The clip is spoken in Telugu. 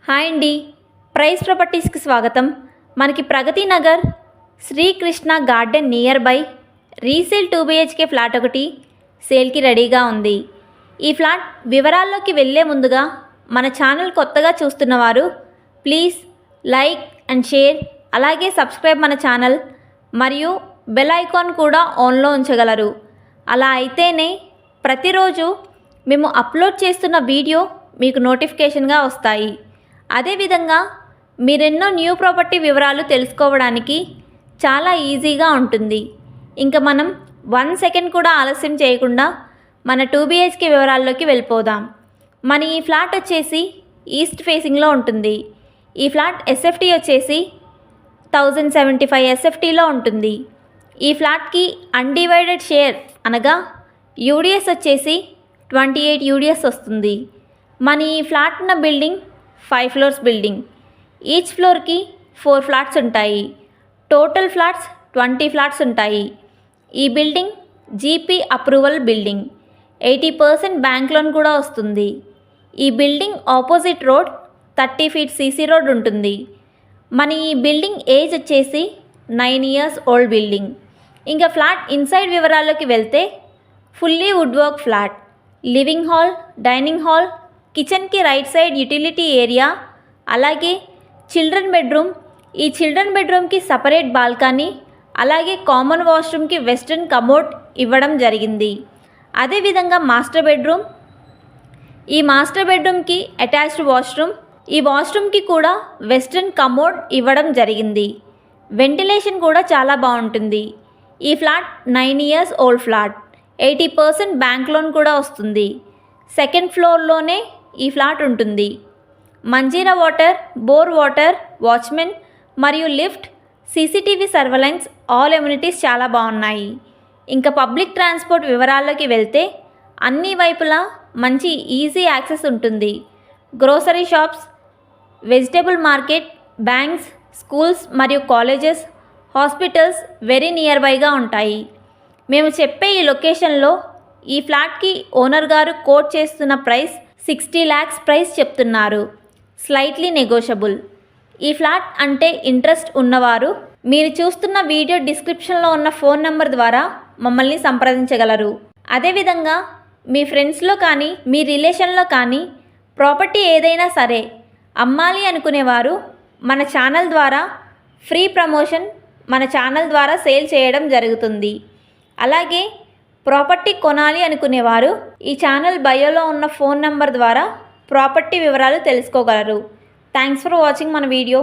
హాయ్ అండి, ప్రైస్ ప్రాపర్టీస్కి స్వాగతం. మనకి Pragati Nagar Srikrishna garden nearby resale 2 BHK flat ఒకటి సేల్కి రెడీగా ఉంది. ఈ ఫ్లాట్ వివరాల్లోకి వెళ్ళే ముందుగా మన ఛానల్ కొత్తగా చూస్తున్నవారు ప్లీజ్ లైక్ అండ్ షేర్, అలాగే సబ్స్క్రైబ్ మన ఛానల్ మరియు బెల్ ఐకాన్ కూడా ఆన్లో ఉంచగలరు. అలా అయితేనే ప్రతిరోజు మేము అప్లోడ్ చేస్తున్న వీడియో మీకు నోటిఫికేషన్గా వస్తాయి. అదేవిధంగా మీరెన్నో న్యూ ప్రాపర్టీ వివరాలు తెలుసుకోవడానికి చాలా ఈజీగా ఉంటుంది. ఇంకా మనం 1 సెకండ్ కూడా ఆలస్యం చేయకుండా మన 2 BHK వివరాల్లోకి వెళ్ళిపోదాం. మన ఈ ఫ్లాట్ వచ్చేసి ఈస్ట్ ఫేసింగ్లో ఉంటుంది. ఈ ఫ్లాట్ SFT వచ్చేసి 1075 SFTలో ఉంటుంది. ఈ ఫ్లాట్కి అన్డివైడెడ్ షేర్ అనగా UDS వచ్చేసి 28 UDS వస్తుంది. మన ఈ ఫ్లాట్ ఉన్న బిల్డింగ్ 5 ఫ్లోర్స్ బిల్డింగ్. ఈచ్ ఫ్లోర్కి 4 ఫ్లాట్స్ ఉంటాయి. టోటల్ ఫ్లాట్స్ 20 ఫ్లాట్స్ ఉంటాయి. ఈ building GP approval building. 80% bank loan కూడా వస్తుంది. ఈ building opposite road 30 feet CC road ఉంటుంది. మన ఈ బిల్డింగ్ ఏజ్ వచ్చేసి 9 ఇయర్స్ ఓల్డ్ బిల్డింగ్. ఇంకా ఫ్లాట్ ఇన్సైడ్ వివరాల్లోకి వెళ్తే fully wood work flat. Living hall, dining hall, కిచెన్కి రైట్ సైడ్ యూటిలిటీ ఏరియా, అలాగే చిల్డ్రన్ బెడ్రూమ్. ఈ చిల్డ్రన్ బెడ్రూమ్కి సపరేట్ బాల్కనీ, అలాగే కామన్ వాష్రూమ్కి వెస్ట్రన్ కమోడ్ ఇవ్వడం జరిగింది. అదేవిధంగా మాస్టర్ బెడ్రూమ్. ఈ మాస్టర్ బెడ్రూమ్కి అటాచ్డ్ వాష్రూమ్. ఈ వాష్రూమ్కి కూడా వెస్ట్రన్ కమోడ్ ఇవ్వడం జరిగింది. వెంటిలేషన్ కూడా చాలా బాగుంటుంది. ఈ flat 9 years old flat. 80% bank loan కూడా వస్తుంది. సెకండ్ ఫ్లోర్లోనే ఈ ఫ్లాట్ ఉంటుంది. Manjira water, bore water, watchman మరియు lift, CCTV surveillance, all amenities చాలా బాగున్నాయి. ఇంకా పబ్లిక్ ట్రాన్స్పోర్ట్ వివరాల్లోకి వెళ్తే అన్ని వైపులా మంచి ఈజీ యాక్సెస్ ఉంటుంది. Grocery shops, vegetable market, banks, schools మరియు కాలేజెస్, హాస్పిటల్స్ వెరీ నియర్ బైగా ఉంటాయి. మేము చెప్పే ఈ లొకేషన్లో ఈ ఫ్లాట్కి ఓనర్ గారు కోట్ చేస్తున్న ప్రైస్ 60 lakhs ప్రైస్ చెప్తున్నారు. Slightly negotiable. ఈ ఫ్లాట్ అంటే ఇంట్రెస్ట్ ఉన్నవారు మీరు చూస్తున్న వీడియో డిస్క్రిప్షన్లో ఉన్న ఫోన్ నెంబర్ ద్వారా మమ్మల్ని సంప్రదించగలరు. అదేవిధంగా మీ ఫ్రెండ్స్లో కానీ మీ రిలేషన్లో కానీ ప్రాపర్టీ ఏదైనా సరే అమ్మాలి అనుకునేవారు మన ఛానల్ ద్వారా ఫ్రీ ప్రమోషన్ మన ఛానల్ ద్వారా సేల్ చేయడం జరుగుతుంది. అలాగే ప్రాపర్టీ కొనాలి అనుకునేవారు ఈ ఛానల్ బయోలో ఉన్న ఫోన్ నెంబర్ ద్వారా ప్రాపర్టీ వివరాలు తెలుసుకోగలరు. థ్యాంక్స్ ఫర్ వాచింగ్ మన వీడియో.